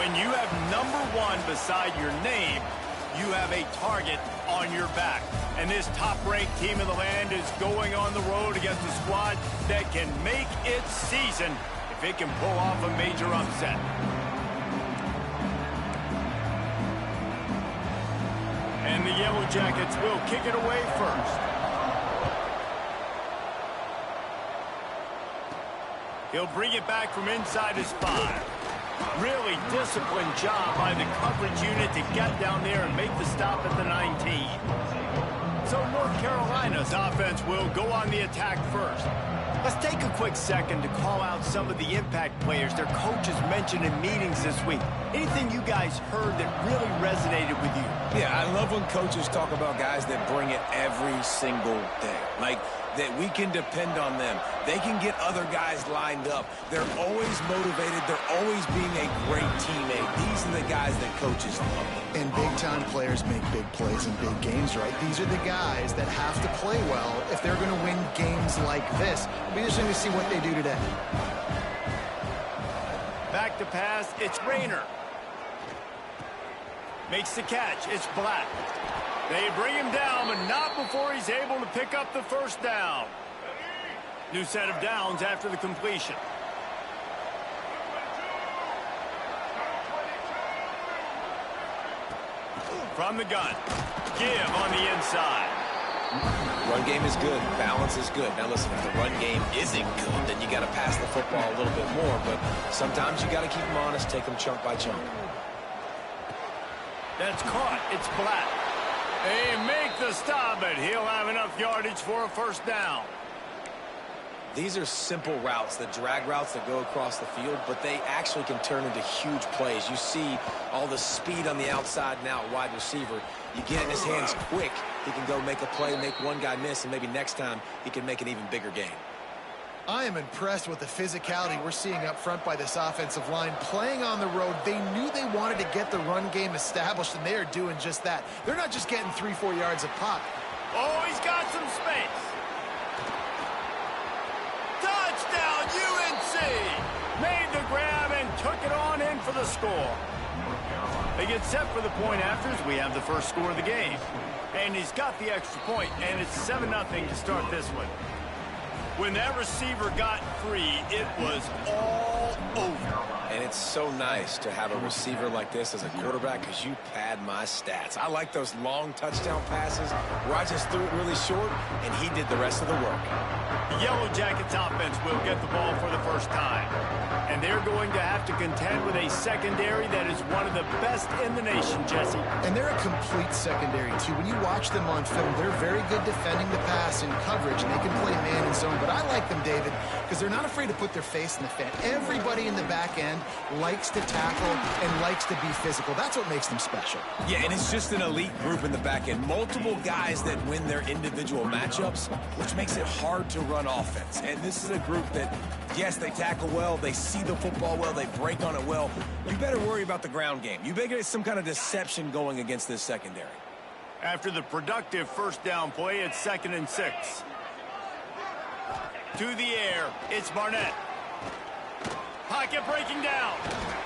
When you have #1 beside your name, you have a target on your back. And this top-ranked team in the land is going on the road against a squad that can make its season if it can pull off a major upset. And the Yellow Jackets will kick it away first. He'll bring it back from inside his 5. Really disciplined job by the coverage unit to get down there and make the stop at the 19. So North Carolina's offense will go on the attack first. Let's take a quick second to call out some of the impact players their coaches mentioned in meetings this week. Anything you guys heard that really resonated with you? Yeah, I love when coaches talk about guys that bring it every single day. Like, that we can depend on them. They can get other guys lined up. They're always motivated. They're always being a great teammate. These are the guys that coaches love. And big-time players make big plays in big games, right? These are the guys that have to play well if they're going to win games like this. It'll be interesting to see what they do today. Back to pass, it's Rayner. Makes the catch, it's Black. They bring him down, but not before he's able to pick up the first down. New set of downs after the completion. From the gun. Give on the inside. Run game is good. Balance is good. Now listen, if the run game isn't good, then you got to pass the football a little bit more. But sometimes you got to keep them honest, take them chunk by chunk. That's caught. It's Black. They make the stop, but he'll have enough yardage for a first down. These are simple routes, the drag routes that go across the field, but they actually can turn into huge plays. You see all the speed on the outside now, wide receiver. You get in his hands quick, he can go make a play, make one guy miss, and maybe next time he can make an even bigger gain. I am impressed with the physicality we're seeing up front by this offensive line. Playing on the road, they knew they wanted to get the run game established, and they are doing just that. They're not just getting 3-4 yards of pop. Oh, he's got some space. Touchdown, UNC! Made the grab and took it on in for the score. They get set for the point afters. We have the first score of the game. And he's got the extra point, and it's 7-0 to start this one. When that receiver got free, it was all over. And it's so nice to have a receiver like this as a quarterback because you pad my stats. I like those long touchdown passes where I just threw it really short, and he did the rest of the work. The Yellow Jackets offense will get the ball for the first time. And they're going to have to contend with a secondary that is one of the best in the nation, Jesse. And they're a complete secondary, too. When you watch them on film, they're very good defending the pass in coverage, and they can play man and zone. But I like them, David, because they're not afraid to put their face in the fan. Everybody in the back end likes to tackle and likes to be physical. That's what makes them special. Yeah, and it's just an elite group in the back end. Multiple guys that win their individual matchups, which makes it hard to run offense. And this is a group that, yes, they tackle well, they see the football well, they break on it well. You better worry about the ground game. You better get some kind of deception going against this secondary. After the productive first down play, it's 2nd and 6. To the air, it's Barnett. Pocket breaking down.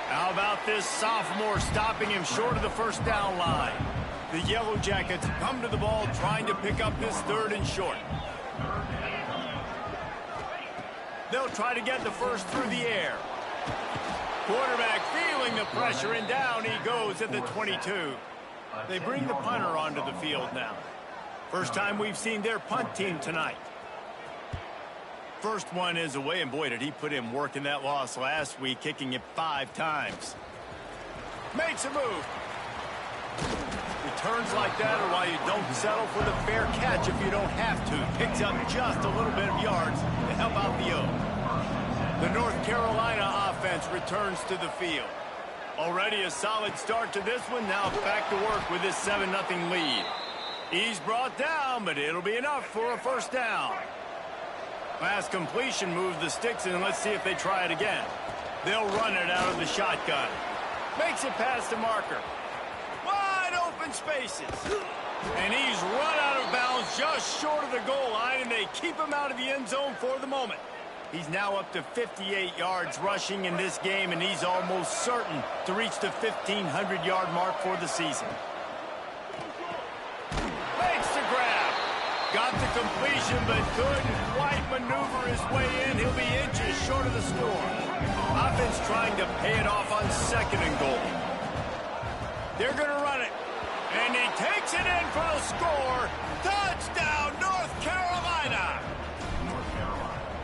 How about this sophomore stopping him short of the first down line? The Yellow Jackets come to the ball trying to pick up this 3rd and short. They'll try to get the first through the air. Quarterback feeling the pressure, and down he goes at the 22. They bring the punter onto the field now. First time we've seen their punt team tonight. First one is away, and boy, did he put in work in that loss last week, kicking it 5 times. Makes a move. Returns like that are why you don't settle for the fair catch if you don't have to. Picks up just a little bit of yards to help out the O. The North Carolina offense returns to the field. Already a solid start to this one. Now back to work with this 7-0 lead. He's brought down, but it'll be enough for a first down. Last completion moves the sticks, and let's see if they try it again. They'll run it out of the shotgun. Makes it past the marker. Wide open spaces. And he's run out of bounds just short of the goal line, and they keep him out of the end zone for the moment. He's now up to 58 yards rushing in this game, and he's almost certain to reach the 1,500-yard mark for the season. Makes the grab. Got the completion, but couldn't quite maneuver his way in. He'll be inches short of the score. Offense trying to pay it off on 2nd and goal. They're going to run it. And he takes it in for the score. Touchdown, North Carolina.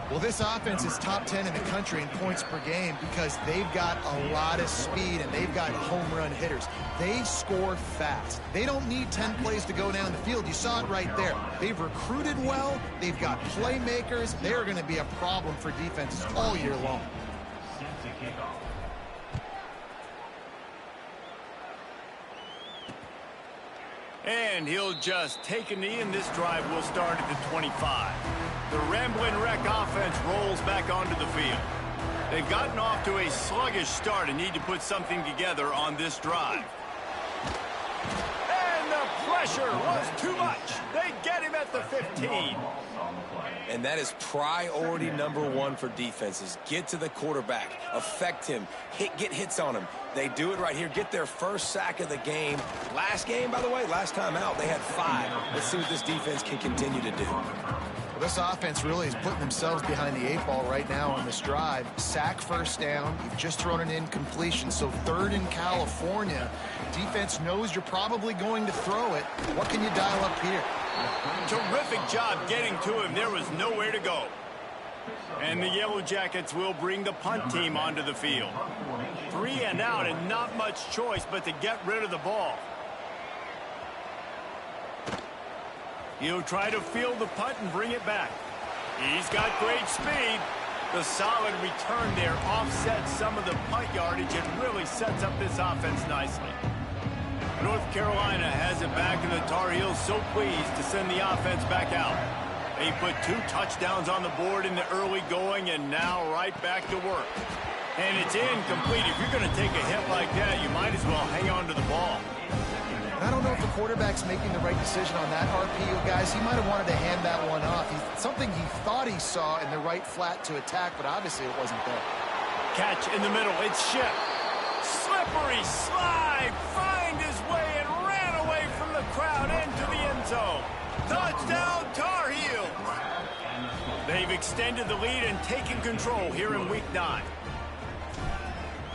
Well, this offense is top 10 in the country in points per game because they've got a lot of speed and they've got home run hitters. They score fast. They don't need 10 plays to go down the field. You saw it right there. They've recruited well. They've got playmakers. They're going to be a problem for defenses all year long. And he'll just take a knee, and this drive will start at the 25. The Ramblin' Wreck offense rolls back onto the field. They've gotten off to a sluggish start and need to put something together on this drive. And the pressure was too much. They get him at the 15. And that is priority #1 for defenses. Get to the quarterback, affect him, get hits on him. They do it right here, get their first sack of the game. Last game, by the way, last time out, they had 5. Let's see what this defense can continue to do. Well, this offense really is putting themselves behind the 8 ball right now on this drive. Sack, first down. You've just thrown an incompletion, so 3rd in California. Defense knows you're probably going to throw it. What can you dial up here? Terrific job getting to him. There was nowhere to go. And the Yellow Jackets will bring the punt team onto the field. 3 and out and not much choice but to get rid of the ball. He'll try to field the punt and bring it back. He's got great speed. The solid return there offsets some of the punt yardage and really sets up this offense nicely. North Carolina has it back, and the Tar Heels so pleased to send the offense back out. They put 2 touchdowns on the board in the early going, and now right back to work. And it's incomplete. If you're going to take a hit like that, you might as well hang on to the ball. I don't know if the quarterback's making the right decision on that RPO, guys. He might have wanted to hand that one off. Something he thought he saw in the right flat to attack, but obviously it wasn't there. Catch in the middle. It's Ship. Slippery slide. Find his way and ran away from the crowd into the end zone. Touchdown, Tar Heels. They've extended the lead and taken control here in Week 9.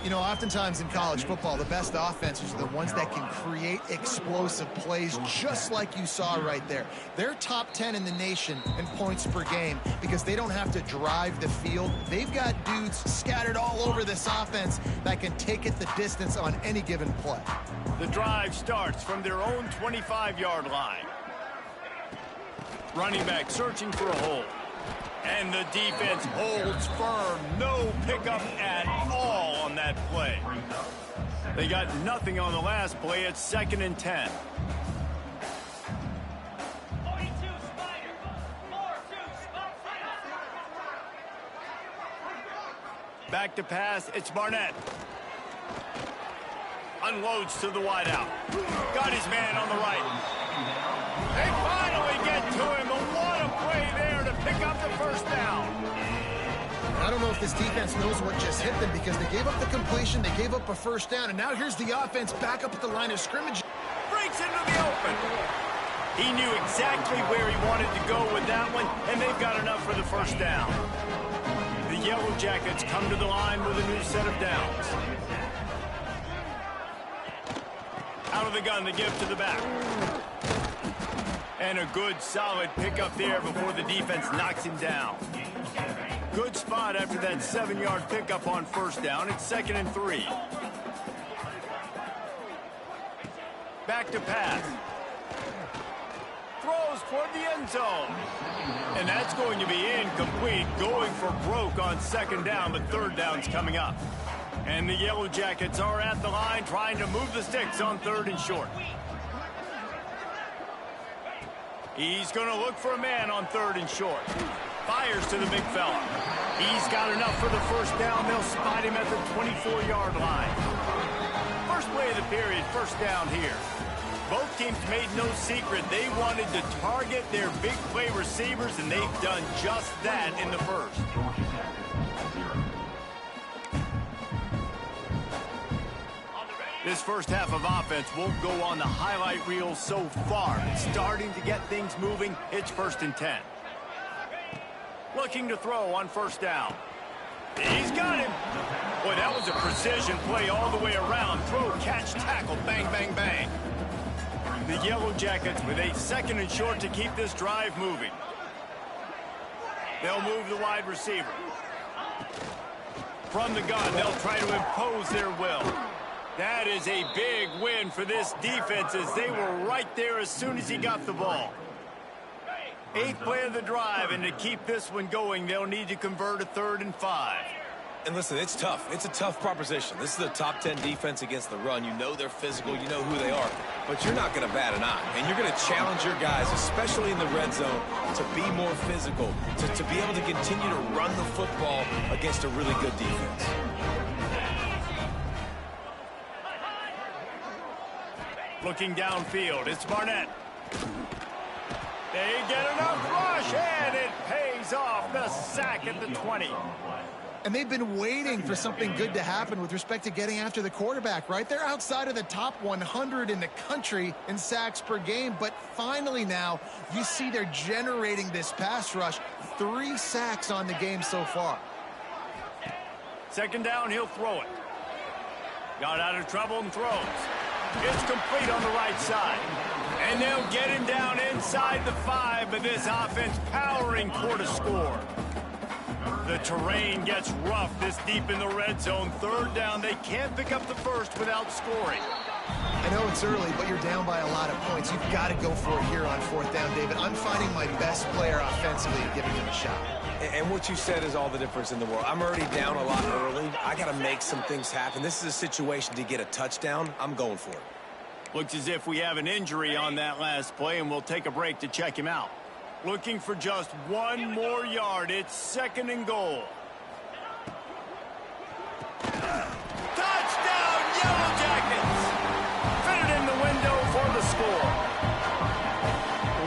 You know, oftentimes in college football, the best offenses are the ones that can create explosive plays just like you saw right there. They're top 10 in the nation in points per game because they don't have to drive the field. They've got dudes scattered all over this offense that can take it the distance on any given play. The drive starts from their own 25-yard line. Running back searching for a hole. And the defense holds firm. No pickup at all on that play. They got nothing on the last play. It's 2nd and 10. Back to pass. It's Barnett. Unloads to the wideout. Got his man on the right. They finally get to him. And what a play there to pick up the first down. I don't know if this defense knows what just hit them because they gave up the completion, they gave up a first down, and now here's the offense back up at the line of scrimmage. Breaks into the open. He knew exactly where he wanted to go with that one, and they've got enough for the first down. The Yellow Jackets come to the line with a new set of downs. Out of the gun, the give to the back. And a good, solid pickup there before the defense knocks him down. Good spot after that 7-yard pickup on first down. It's 2nd and 3. Back to pass. Throws toward the end zone. And that's going to be incomplete. Going for broke on 2nd down, but 3rd down's coming up. And the Yellow Jackets are at the line trying to move the sticks on 3rd and short. He's going to look for a man on 3rd and short. Fires to the big fella. He's got enough for the first down. They'll spot him at the 24-yard line. First play of the period, first down here. Both teams made no secret they wanted to target their big play receivers, and they've done just that in the first. This first half of offense won't go on the highlight reel so far. It's starting to get things moving. It's 1st and 10. Looking to throw on 1st down. He's got him. Boy, that was a precision play all the way around. Throw, catch, tackle, bang, bang, bang. The Yellow Jackets with a 2nd and short to keep this drive moving. They'll move the wide receiver. From the gun, they'll try to impose their will. That is a big win for this defense, as they were right there as soon as he got the ball. 8th play of the drive, and to keep this one going, they'll need to convert a 3rd and 5. And listen, it's tough. It's a tough proposition. This is a top 10 defense against the run. You know they're physical. You know who they are. But you're not going to bat an eye. And you're going to challenge your guys, especially in the red zone, to be more physical, to be able to continue to run the football against a really good defense. Looking downfield, it's Barnett. They get enough rush, and it pays off. The sack at the 20. And they've been waiting for something good to happen with respect to getting after the quarterback, right? They're outside of the top 100 in the country in sacks per game, but finally now you see they're generating this pass rush. 3 sacks on the game so far. 2nd down, he'll throw it. Got out of trouble and throws. It's complete on the right side. And they'll get him down inside the 5, but this offense powering toward a score. The terrain gets rough this deep in the red zone. 3rd down, they can't pick up the first without scoring. I know it's early, but you're down by a lot of points. You've got to go for it here on 4th down, David. I'm finding my best player offensively and giving him a shot. And what you said is all the difference in the world. I'm already down a lot early. I got to make some things happen. This is a situation to get a touchdown. I'm going for it. Looks as if we have an injury on that last play, and we'll take a break to check him out. Looking for just 1 more yard. It's 2nd and goal. Touchdown, Yellow Jackets! Fit it in the window for the score.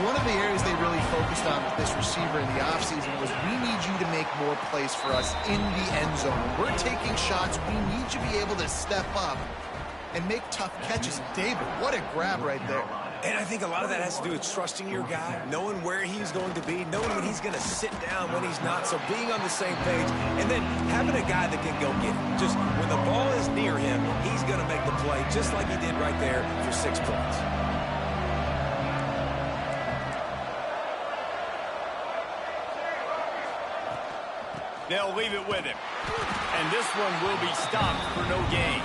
One of the areas they really focused on with this receiver in the offseason was, we need you to make more plays for us in the end zone. When we're taking shots, we need you to be able to step up and make tough catches. David, what a grab right there. And I think a lot of that has to do with trusting your guy, knowing where he's going to be, knowing when he's going to sit down, when he's not. So being on the same page, and then having a guy that can go get it. Just when the ball is near him, he's going to make the play, just like he did right there for 6 points. They'll leave it with him. And this one will be stopped for no gain.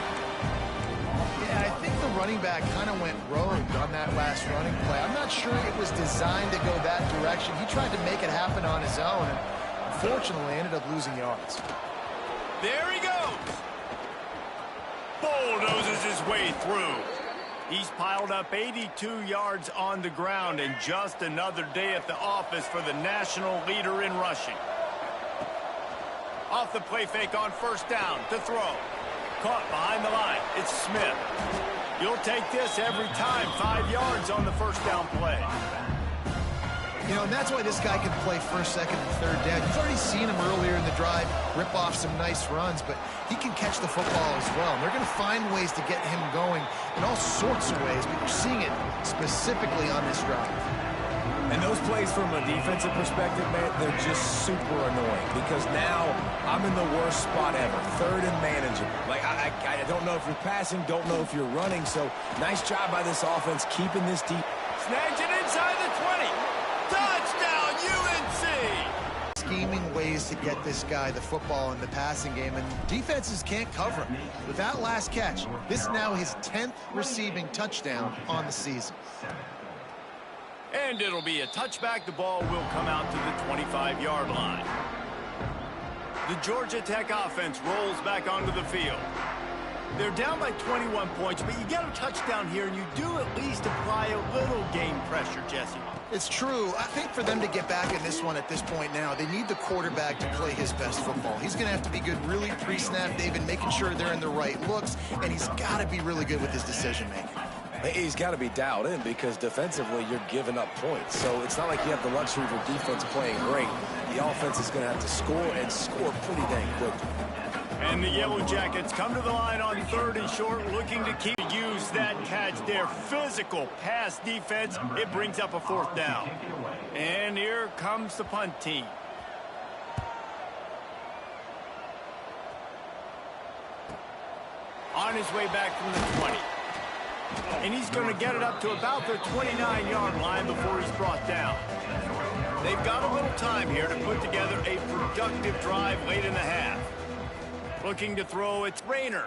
Yeah, I think the running back kind of went rogue on that last running play. I'm not sure it was designed to go that direction. He tried to make it happen on his own, and unfortunately ended up losing yards. There he goes. Bulldozes his way through. He's piled up 82 yards on the ground, and just another day at the office for the national leader in rushing. Off the play fake on 1st down to throw. Caught behind the line. It's Smith. You'll take this every time. 5 yards on the 1st down play. You know, and that's why this guy can play 1st, 2nd, and 3rd down. You've already seen him earlier in the drive rip off some nice runs, but he can catch the football as well. And they're going to find ways to get him going in all sorts of ways, but you're seeing it specifically on this drive. And those plays from a defensive perspective, man, they're just super annoying because now I'm in the worst spot ever. 3rd and manageable. Like, I don't know if you're passing, don't know if you're running. So nice job by this offense keeping this deep. Snags it inside the 20. Touchdown, UNC! Scheming ways to get this guy the football in the passing game, and defenses can't cover him. With that last catch, this is now his 10th receiving touchdown on the season. And it'll be a touchback. The ball will come out to the 25-yard line. The Georgia Tech offense rolls back onto the field. They're down by 21 points, but you get a touchdown here, and you do at least apply a little game pressure, Jesse. It's true. I think for them to get back in this one at this point now, they need the quarterback to play his best football. He's going to have to be good really pre-snap, David, making sure they're in the right looks, and he's got to be really good with his decision-making. He's got to be dialed in because defensively you're giving up points. So it's not like you have the luxury for defense playing great. The offense is going to have to score and score pretty dang quickly. And the Yellow Jackets come to the line on 3rd and short, looking to use that catch there. Physical pass defense. It brings up a 4th down. And here comes the punt team. On his way back from the 20. And he's going to get it up to about the 29-yard line before he's brought down. They've got a little time here to put together a productive drive late in the half. Looking to throw, it's Rayner.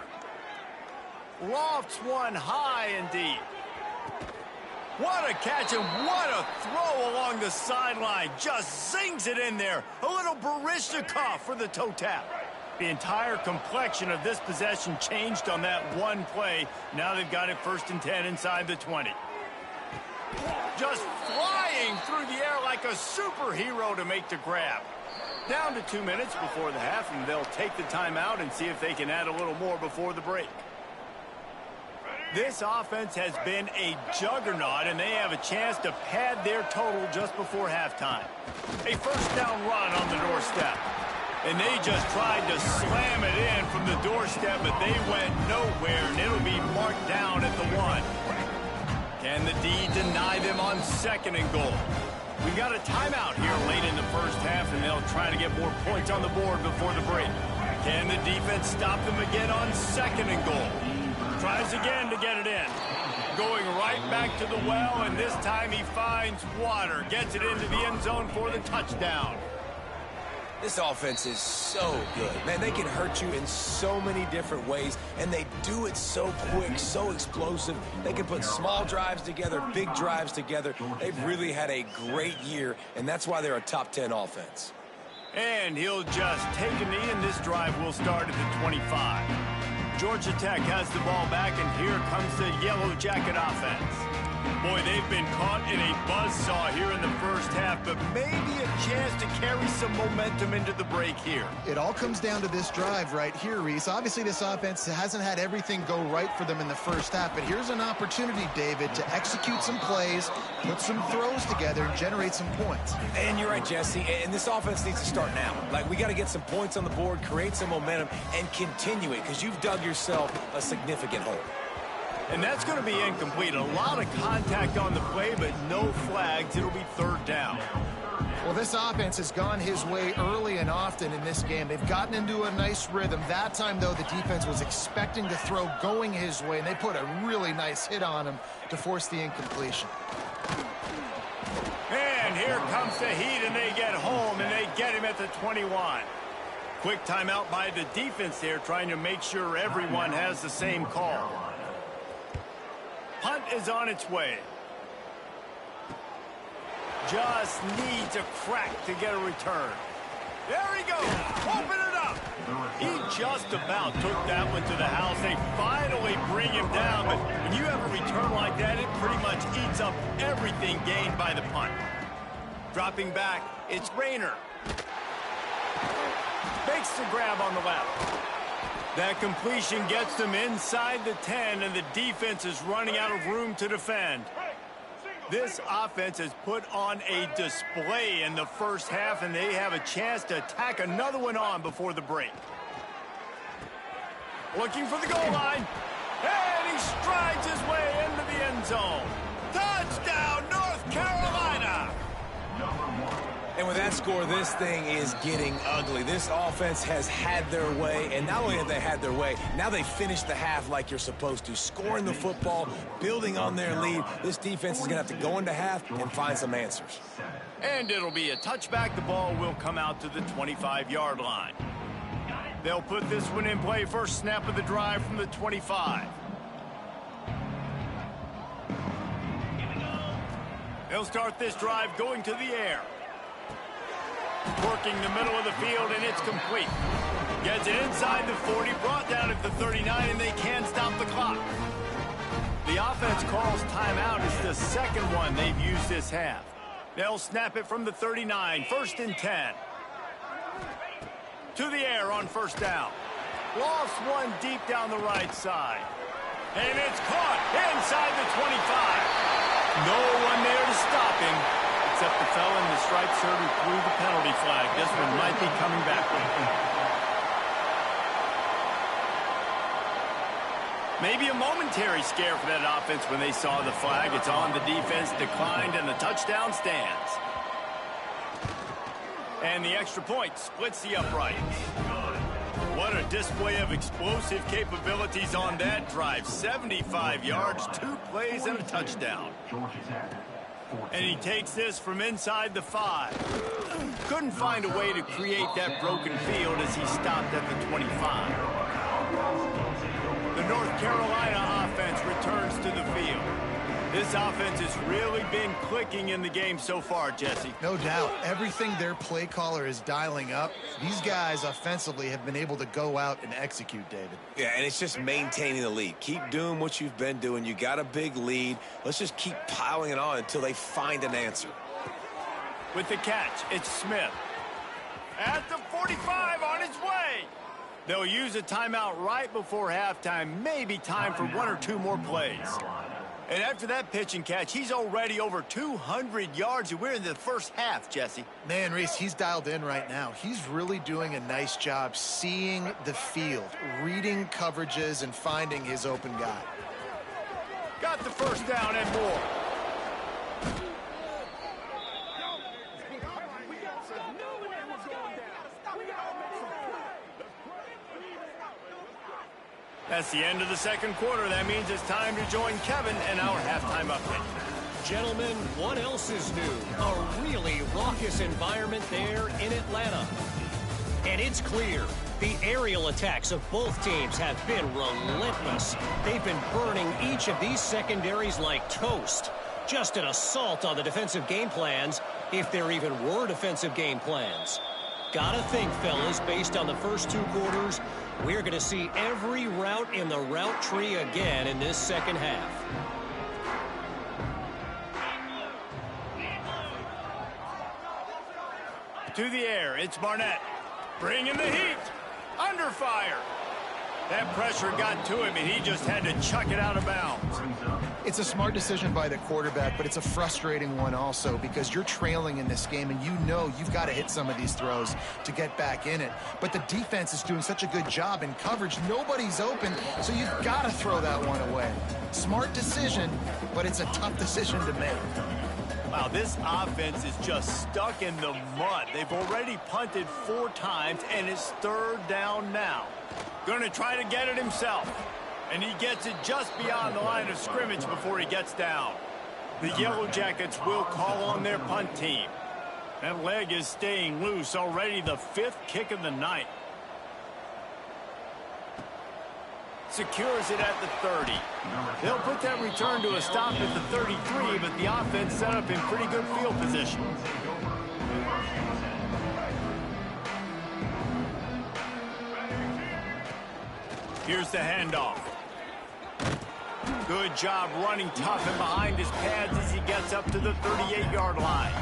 Lofts one high and deep. What a catch and what a throw along the sideline. Just zings it in there. A little Baryshnikov for the toe tap. The entire complexion of this possession changed on that one play. Now they've got it 1st and 10 inside the 20. Just flying through the air like a superhero to make the grab. Down to 2 minutes before the half, and they'll take the timeout and see if they can add a little more before the break. This offense has been a juggernaut, and they have a chance to pad their total just before halftime. A 1st down run on the doorstep. And they just tried to slam it in from the doorstep, but they went nowhere, and it'll be marked down at the 1. Can the D deny them on 2nd and goal? We got a timeout here late in the 1st half, and they'll try to get more points on the board before the break. Can the defense stop them again on 2nd and goal? Tries again to get it in. Going right back to the well, and this time he finds water. Gets it into the end zone for the touchdown. This offense is so good. Man, they can hurt you in so many different ways, and they do it so quick, so explosive. They can put small drives together, big drives together. They've really had a great year, and that's why they're a top 10 offense. And he'll just take a knee, and this drive will start at the 25. Georgia Tech has the ball back, and here comes the Yellow Jacket offense. Boy, they've been caught in a buzzsaw here in the 1st half, but maybe a chance to carry some momentum into the break here. It all comes down to this drive right here, Reese. Obviously, this offense hasn't had everything go right for them in the 1st half, but here's an opportunity, David, to execute some plays, put some throws together, and generate some points. And you're right, Jesse, and this offense needs to start now. Like, we got to get some points on the board, create some momentum, and continue it, because you've dug yourself a significant hole. And that's going to be incomplete. A lot of contact on the play, but no flags. It'll be 3rd down. Well, this offense has gone his way early and often in this game. They've gotten into a nice rhythm. That time, though, the defense was expecting to throw going his way, and they put a really nice hit on him to force the incompletion. And here comes the heat, and they get home, and they get him at the 21. Quick timeout by the defense there, trying to make sure everyone has the same call. Punt is on its way. Just needs a crack to get a return. There he goes. Open it up. He just about took that one to the house. They finally bring him down, but when you have a return like that, it pretty much eats up everything gained by the punt. Dropping back, it's Rayner. Makes the grab on the left. That completion gets them inside the 10, and the defense is running out of room to defend. This offense has put on a display in the 1st half, and they have a chance to tack another one on before the break. Looking for the goal line, and he strides his way into the end zone. Touchdown, North Carolina! And with that score, this thing is getting ugly. This offense has had their way, and not only have they had their way, now they finish the half like you're supposed to, scoring the football, building on their lead. This defense is going to have to go into half and find some answers. And it'll be a touchback. The ball will come out to the 25-yard line. They'll put this one in play. First snap of the drive from the 25. They'll start this drive going to the air. Working the middle of the field, and it's complete. Gets it inside the 40, brought down at the 39, and they can't stop the clock. The offense calls timeout. It's the 2nd one they've used this half. They'll snap it from the 39, 1st and 10. To the air on 1st down. Lost one deep down the right side. And it's caught inside the 25. No one there to stop him, except the fella in the striped shirt who threw the penalty flag. This one might be coming back. Maybe a momentary scare for that offense when they saw the flag. It's on, the defense declined, and the touchdown stands. And the extra point splits the uprights. What a display of explosive capabilities on that drive. 75 yards, 2 plays, and a touchdown. And he takes this from inside the 5. Couldn't find a way to create that broken field as he stopped at the 25. The North Carolina offense returns to the field. This offense has really been clicking in the game so far, Jesse. No doubt. Everything their play caller is dialing up, these guys offensively have been able to go out and execute, David. Yeah, and it's just maintaining the lead. Keep doing what you've been doing. You got a big lead. Let's just keep piling it on until they find an answer. With the catch, it's Smith. At the 45, on his way. They'll use a timeout right before halftime. Maybe time for 1 or 2 more plays. And after that pitch and catch, he's already over 200 yards, and we're in the first half, Jesse. Man, Reese, he's dialed in right now. He's really doing a nice job seeing the field, reading coverages, and finding his open guy. Got the first down and more. That's the end of the second quarter. That means it's time to join Kevin and our halftime update. Gentlemen, what else is new? A really raucous environment there in Atlanta. And it's clear, the aerial attacks of both teams have been relentless. They've been burning each of these secondaries like toast. Just an assault on the defensive game plans, if there even were defensive game plans. Gotta think, fellas, based on the first 2 quarters, we're going to see every route in the route tree again in this second half. To the air, it's Barnett. Bringing the heat. Under fire. That pressure got to him, and he just had to chuck it out of bounds. It's a smart decision by the quarterback, but it's a frustrating one also because you're trailing in this game, and you know you've got to hit some of these throws to get back in it. But the defense is doing such a good job in coverage. Nobody's open, so you've got to throw that one away. Smart decision, but it's a tough decision to make. Wow, this offense is just stuck in the mud. They've already punted 4 times, and it's 3rd down now. Going to try to get it himself. And he gets it just beyond the line of scrimmage before he gets down. The Yellow Jackets will call on their punt team. That leg is staying loose. Already the 5th kick of the night. Secures it at the 30. They'll put that return to a stop at the 33, but the offense set up in pretty good field position. Here's the handoff. Good job running tough and behind his pads as he gets up to the 38-yard line.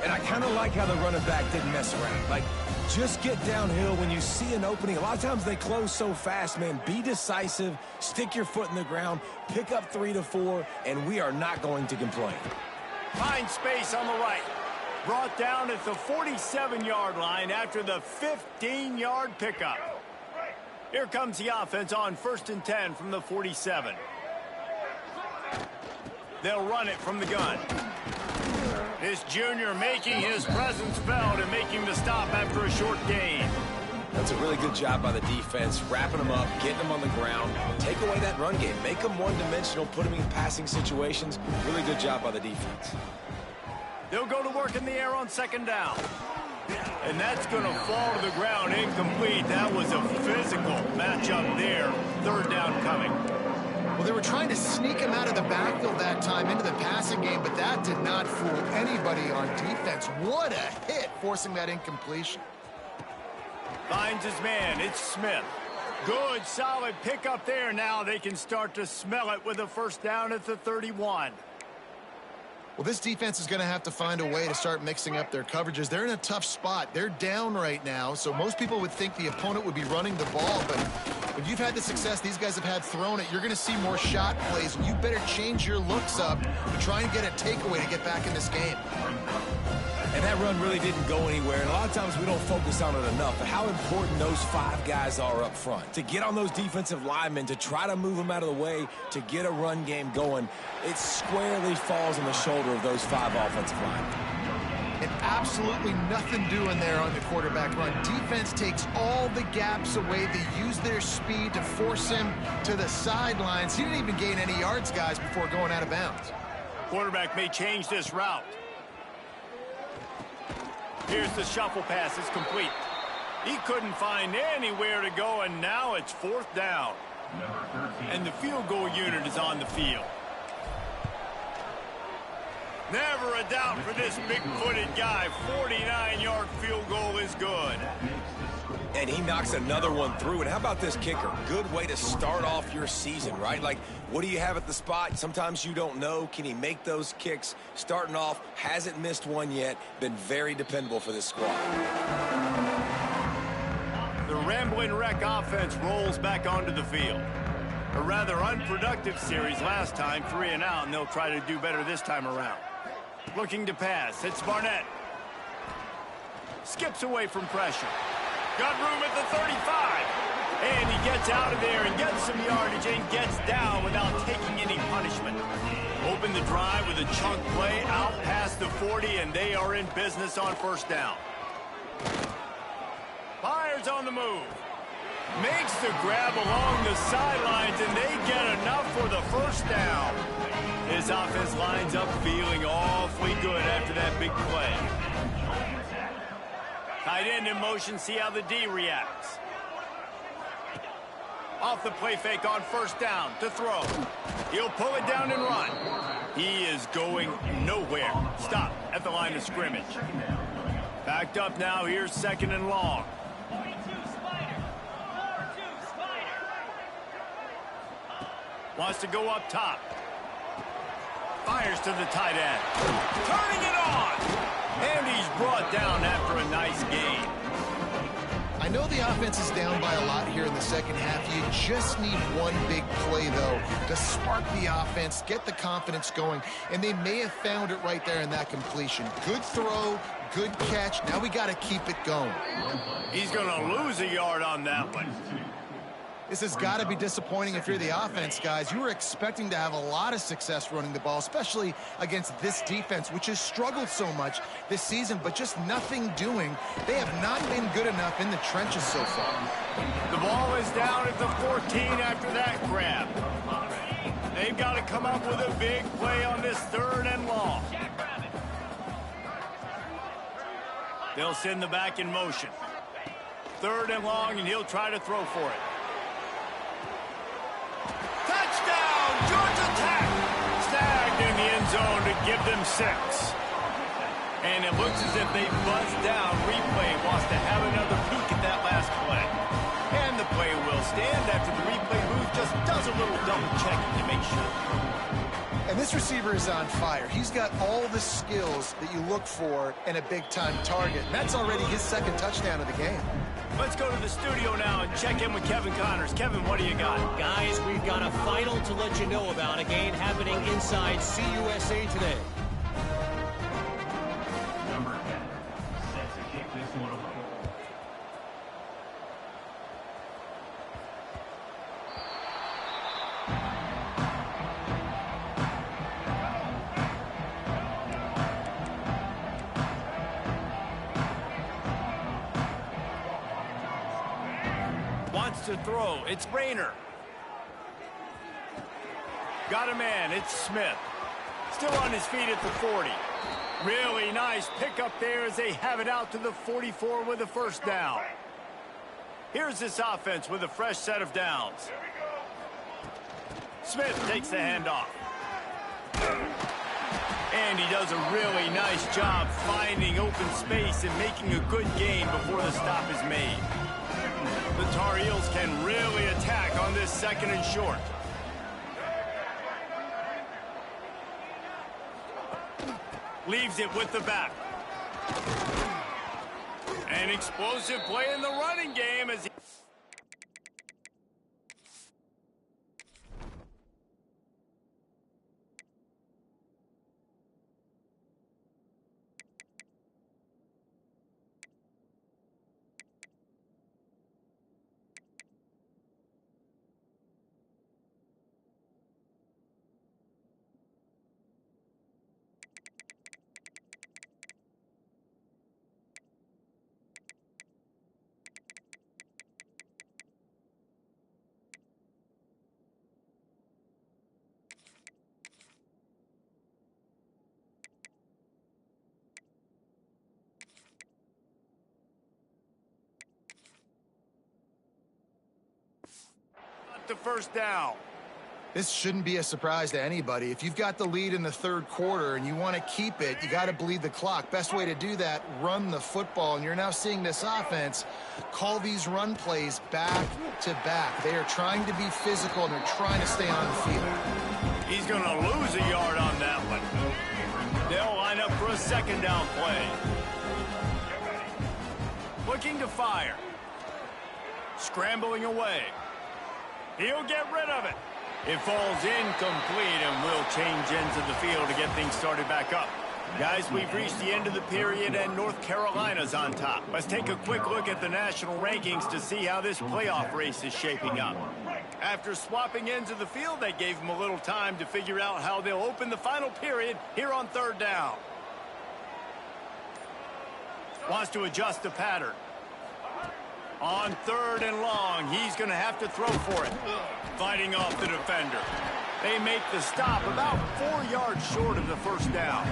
And I kind of like how the running back didn't mess around. Like, just get downhill when you see an opening. A lot of times they close so fast, man. Be decisive, stick your foot in the ground, pick up 3 to 4, and we are not going to complain. Find space on the right. Brought down at the 47-yard line after the 15-yard pickup. Here comes the offense on 1st and 10 from the 47. They'll run it from the gun. This junior making his presence felt and making the stop after a short gain. That's a really good job by the defense, wrapping them up, getting them on the ground. Take away that run game. Make them one-dimensional, put them in passing situations. Really good job by the defense. They'll go to work in the air on 2nd down. And that's going to fall to the ground incomplete. That was a physical matchup there. 3rd down coming. Well, they were trying to sneak him out of the backfield that time into the passing game, but that did not fool anybody on defense. What a hit, forcing that incompletion. Finds his man. It's Smith. Good, solid pickup there. Now they can start to smell it with a 1st down at the 31. Well, this defense is going to have to find a way to start mixing up their coverages. They're in a tough spot. They're down right now, so most people would think the opponent would be running the ball, but If you've had the success these guys have had throwing it, you're going to see more shot plays, and you better change your looks up to try and get a takeaway to get back in this game. And that run really didn't go anywhere, and a lot of times we don't focus on it enough, but how important those 5 guys are up front. To get on those defensive linemen, to try to move them out of the way, to get a run game going, it squarely falls on the shoulder of those 5 offensive linemen. And absolutely nothing doing there on the quarterback run. Defense takes all the gaps away. They use their speed to force him to the sidelines. He didn't even gain any yards, guys, before going out of bounds. Quarterback may change this route. Here's the shuffle pass. It's complete. He couldn't find anywhere to go, and now it's 4th down. And the field goal unit is on the field. Never a doubt for this big-footed guy. 49-yard field goal is good. And he knocks another one through. And how about this kicker? Good way to start off your season, right? Like, what do you have at the spot? Sometimes you don't know. Can he make those kicks? Starting off, hasn't missed one yet. Been very dependable for this squad. The Rambling Wreck offense rolls back onto the field. A rather unproductive series last time, 3 and out, and they'll try to do better this time around. Looking to pass. It's Barnett. Skips away from pressure. Got room at the 35. And he gets out of there and gets some yardage and gets down without taking any punishment. Open the drive with a chunk play out past the 40, and they are in business on 1st down. Fires on the move. Makes the grab along the sidelines, and they get enough for the 1st down. His offense lines up feeling awfully good after that big play. Tight end in motion, see how the D reacts. Off the play fake on 1st down to throw. He'll pull it down and run. He is going nowhere. Stop at the line of scrimmage. Backed up now, here's 2nd and long. Wants to go up top. Fires to the tight end. Turning it on! And he's brought down after a nice gain. I know the offense is down by a lot here in the 2nd half. You just need one big play, though, to spark the offense, get the confidence going, and they may have found it right there in that completion. Good throw, good catch. Now we got to keep it going. He's going to lose a yard on that one. This has got to be disappointing if you're the offense, guys. You were expecting to have a lot of success running the ball, especially against this defense, which has struggled so much this season, but just nothing doing. They have not been good enough in the trenches so far. The ball is down at the 14 after that grab. They've got to come up with a big play on this 3rd and long. They'll send the back in motion. 3rd and long, and he'll try to throw for it. Touchdown, Georgia Tech! Snagged in the end zone to give them 6. And it looks as if they buzzed down. Replay wants to have another peek at that last play. And the play will stand after the replay booth just does a little double checking to make sure. And this receiver is on fire. He's got all the skills that you look for in a big-time target. And that's already his 2nd touchdown of the game. Let's go to the studio now and check in with Kevin Connors. Kevin, what do you got? Guys, we've got a final to let you know about, a game happening inside CUSA today. Number 10, set to kick this one away. Wants to throw. It's Rayner. Got a man. It's Smith. Still on his feet at the 40. Really nice pickup there as they have it out to the 44 with a 1st down. Here's this offense with a fresh set of downs. Smith takes the handoff. And he does a really nice job finding open space and making a good gain before the stop is made. The Tar Heels can really attack on this 2nd and short. Leaves it with the back. An explosive play in the running game as he... the first down. This shouldn't be a surprise to anybody. If you've got the lead in the third quarter and you want to keep it, you got to bleed the clock. Best way to do that, run the football. And you're now seeing this offense call these run plays back to back. They are trying to be physical and they're trying to stay on the field. He's going to lose a yard on that one. They'll line up for a second down play. Looking to fire. Scrambling away. He'll get rid of it. It falls incomplete, and we'll change ends of the field to get things started back up. Guys, we've reached the end of the period, and North Carolina's on top. Let's take a quick look at the national rankings to see how this playoff race is shaping up. After swapping ends of the field, they gave them a little time to figure out how they'll open the final period here on third down. Wants to adjust the pattern. On third and long, he's going to have to throw for it. Fighting off the defender. They make the stop about 4 yards short of the first down.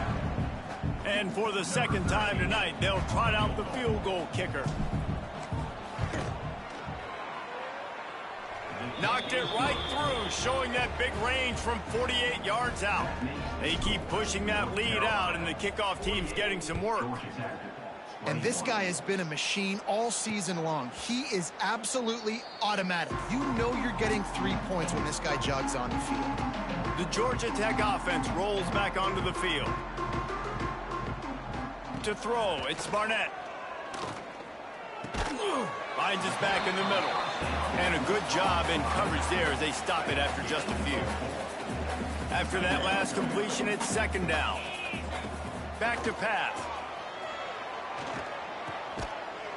And for the second time tonight, they'll trot out the field goal kicker. Knocked it right through, showing that big range from 48 yards out. They keep pushing that lead out, and the kickoff team's getting some work. And this guy has been a machine all season long. He is absolutely automatic. You know you're getting 3 points when this guy jogs on the field. The Georgia Tech offense rolls back onto the field. To throw, it's Barnett. Finds us back in the middle. And a good job in coverage there as they stop it after just a few. After that last completion, it's second down. Back to pass.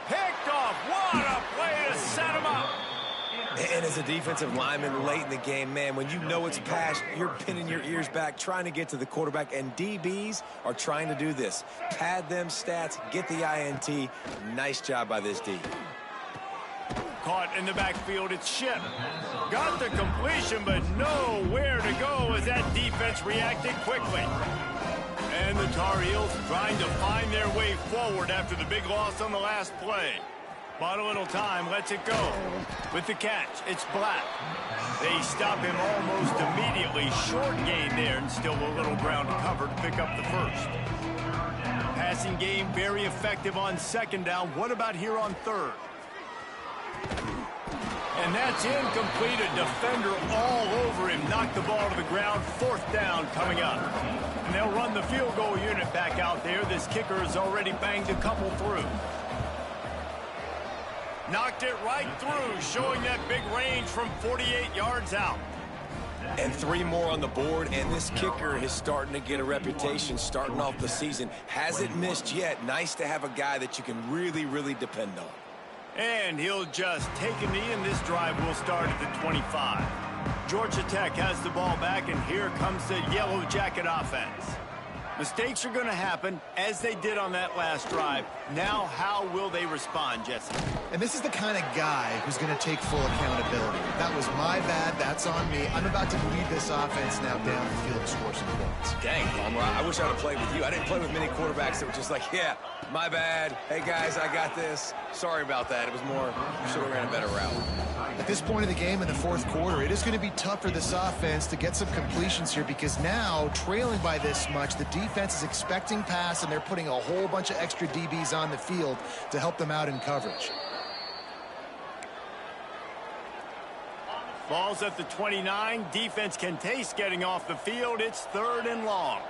Picked off. What a play to set him up. And as a defensive lineman late in the game, man, when you know it's pass, you're pinning your ears back, trying to get to the quarterback, and DBs are trying to do this. Pad them stats, get the INT. Nice job by this D. Caught in the backfield, it's Ship. Got the completion, but nowhere to go as that defense reacted quickly. And the Tar Heels trying to find their way forward after the big loss on the last play. Bought a little time, lets it go. With the catch, it's Black. They stop him almost immediately. Short gain there, and still a little ground to cover to pick up the first. Passing game very effective on second down. What about here on third? And that's incomplete. A defender all over him. Knocked the ball to the ground. Fourth down coming up. And they'll run the field goal unit back out there. This kicker has already banged a couple through. Knocked it right through, showing that big range from 48 yards out. And 3 more on the board, and this kicker is starting to get a reputation starting off the season. Hasn't missed yet. Nice to have a guy that you can really, really depend on. And he'll just take a knee, and this drive will start at the 25. Georgia Tech has the ball back, and here comes the Yellow Jacket offense. Mistakes are going to happen, as they did on that last drive. Now, how will they respond, Jesse? And this is the kind of guy who's going to take full accountability. That was my bad. That's on me. I'm about to lead this offense now down the field to score some points. Dang, Palmer, I wish I would have played with you. I didn't play with many quarterbacks that were just like, yeah, my bad. Hey, guys, I got this. Sorry about that. It was more, should have ran a better route. At this point of the game in the fourth quarter, it is going to be tough for this offense to get some completions here because now, trailing by this much, the defense is expecting pass, and they're putting a whole bunch of extra DBs on the field to help them out in coverage. Ball's at the 29. Defense can taste getting off the field. It's third and long.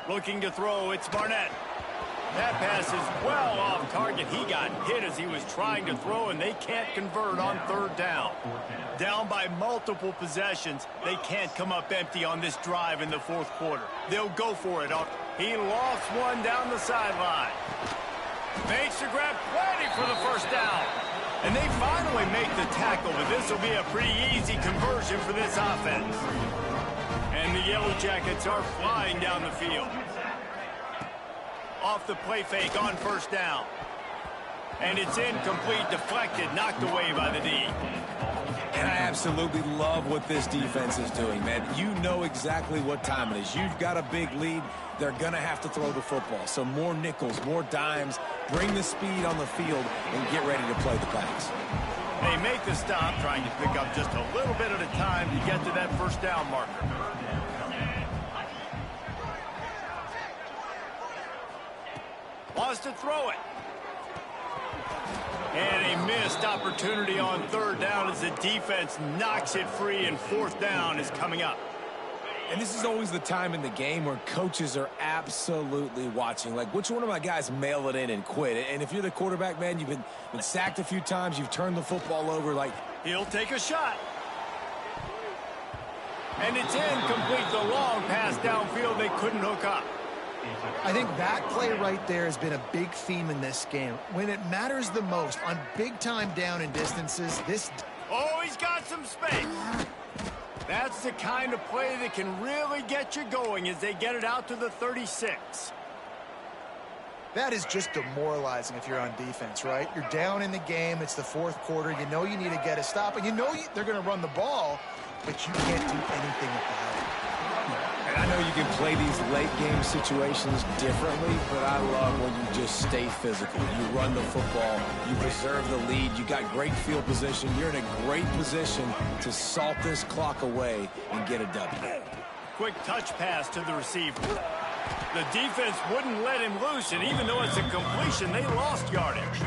Looking to throw, it's Barnett. That pass is well off target. He got hit as he was trying to throw, and they can't convert on third down. Down by multiple possessions. They can't come up empty on this drive in the fourth quarter. They'll go for it. He lost one down the sideline. Makes the grab, plenty for the first down. And they finally make the tackle, but this will be a pretty easy conversion for this offense. And the Yellow Jackets are flying down the field. Off the play fake on first down. And it's incomplete, deflected, knocked away by the D. And I absolutely love what this defense is doing, man. You know exactly what time it is. You've got a big lead. They're going to have to throw the football. So more nickels, more dimes, bring the speed on the field, and get ready to play the pass. They make the stop, trying to pick up just a little bit at a time to get to that first down marker. Wants to throw it. And a missed opportunity on third down as the defense knocks it free, and fourth down is coming up. And this is always the time in the game where coaches are absolutely watching. Like, which one of my guys mail it in and quit? And if you're the quarterback, man, you've been sacked a few times, you've turned the football over. Like, he'll take a shot. And it's incomplete. The long pass downfield, they couldn't hook up. I think that play right there has been a big theme in this game. When it matters the most, on big-time down and distances, this... Oh, he's got some space. That's the kind of play that can really get you going as they get it out to the 36. That is just demoralizing if you're on defense, right? You're down in the game. It's the fourth quarter. You know you need to get a stop, and you know they're going to run the ball, but you can't do anything about it. and I know you can play these late game situations differently, but I love when you just stay physical. You run the football, you preserve the lead, you got great field position, you're in a great position to salt this clock away and get a W. Quick touch pass to the receiver. The defense wouldn't let him loose, and even though it's a completion, they lost yardage.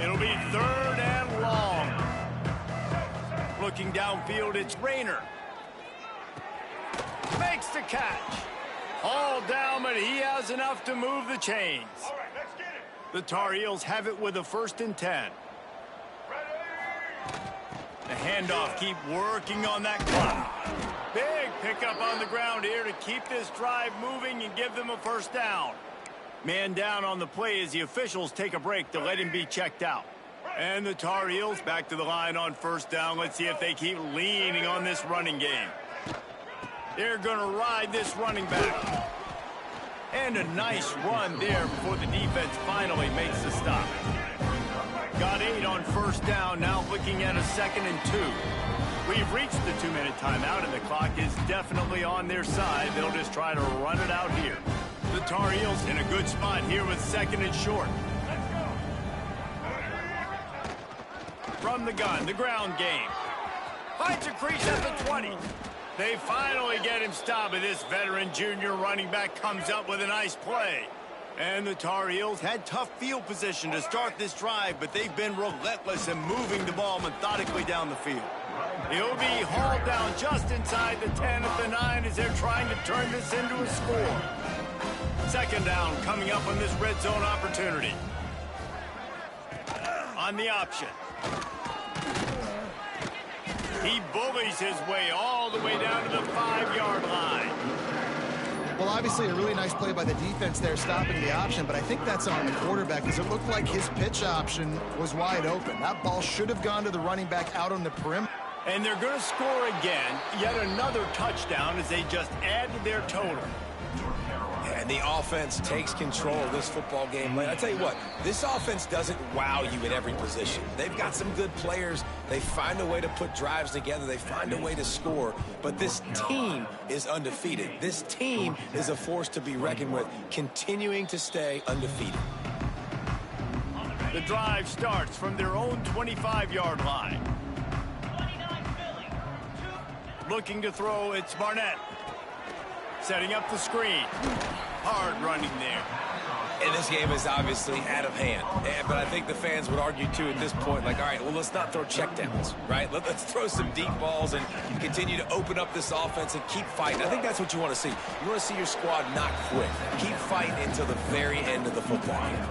It'll be third and long. Looking downfield, it's Rayner. Makes the catch. All down, but he has enough to move the chains. All right, let's get it. The Tar Heels have it with a 1st and 10. The handoff, keep working on that clock. Big pickup on the ground here to keep this drive moving and give them a 1st down. Man down on the play as the officials take a break to let him be checked out. And the Tar Heels back to the line on 1st down. Let's see if they keep leaning on this running game. They're going to ride this running back. And a nice run there before the defense finally makes the stop. Got 8 on 1st down, now looking at a 2nd and 2. We've reached the 2-minute timeout, and the clock is definitely on their side. They'll just try to run it out here. The Tar Heels in a good spot here with 2nd and short. From the gun, the ground game. Finds a crease at the 20. They finally get him stopped, but this veteran junior running back comes up with a nice play. And the Tar Heels had tough field position to start this drive, but they've been relentless in moving the ball methodically down the field. He'll be hauled down just inside the 10 at the 9 as they're trying to turn this into a score. 2nd down coming up on this red zone opportunity. On the option. He bullies his way all the way down to the 5-yard line. Well, obviously a really nice play by the defense there stopping the option, but I think that's on the quarterback because it looked like his pitch option was wide open. That ball should have gone to the running back out on the perimeter. And they're going to score again, yet another touchdown as they just add to their total. And the offense takes control of this football game. I tell you what, this offense doesn't wow you at every position. They've got some good players. They find a way to put drives together. They find a way to score. But this team is undefeated. This team is a force to be reckoned with, continuing to stay undefeated. The drive starts from their own 25-yard line. Looking to throw, it's Barnett. Setting up the screen. Hard running there. And this game is obviously out of hand. But I think the fans would argue, too, at this point, like, all right, well, let's not throw checkdowns, right? Let's throw some deep balls and continue to open up this offense and keep fighting. I think that's what you want to see. You want to see your squad not quit. Keep fighting until the very end of the football game.